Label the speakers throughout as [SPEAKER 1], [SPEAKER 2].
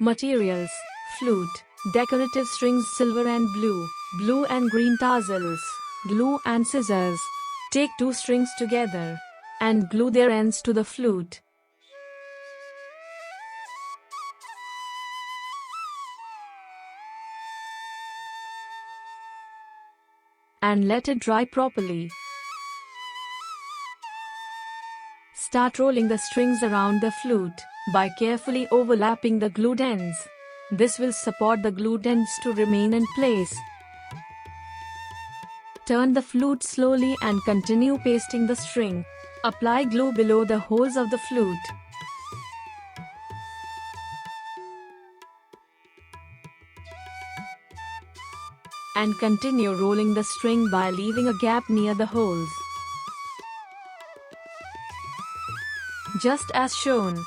[SPEAKER 1] Materials: flute, decorative strings silver and blue, blue and green tassels, glue and scissors. Take two strings together and glue their ends to the flute. And let it dry properly. Start rolling the strings around the flute by carefully overlapping the glued ends. This will support the glued ends to remain in place. Turn the flute slowly and continue pasting the string. Apply glue below the holes of the flute. And continue rolling the string by leaving a gap near the holes. Just as shown.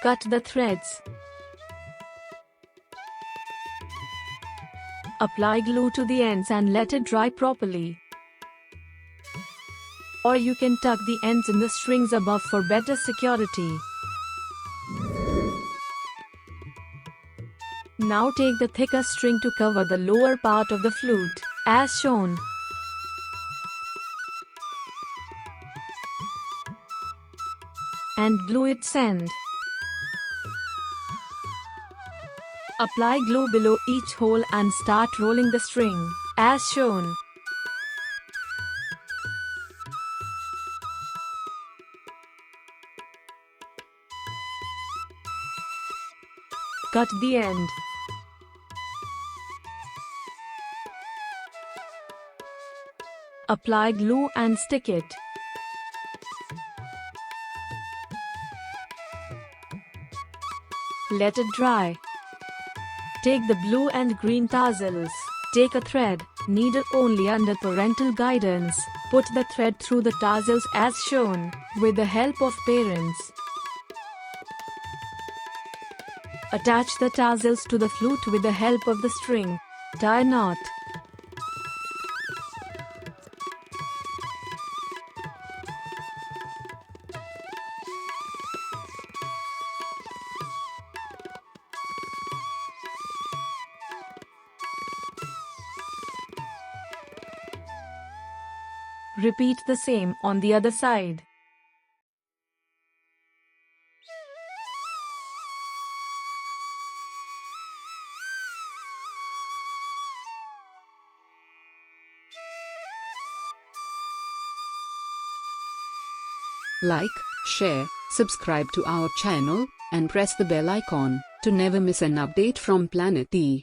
[SPEAKER 1] Cut the threads. Apply glue to the ends and let it dry properly. Or you can tuck the ends in the strings above for better security. Now take the thicker string to cover the lower part of the flute, as shown. And glue its end. Apply glue below each hole and start rolling the string, as shown. Cut the end. Apply glue and stick it. Let it dry. Take the blue and green tassels. Take a thread, needle only under parental guidance. Put the thread through the tassels as shown, with the help of parents. Attach the tassels to the flute with the help of the string. Tie a knot. Repeat the same on the other side.
[SPEAKER 2] Like, share, subscribe to our channel, and press the bell icon to never miss an update from Planet E.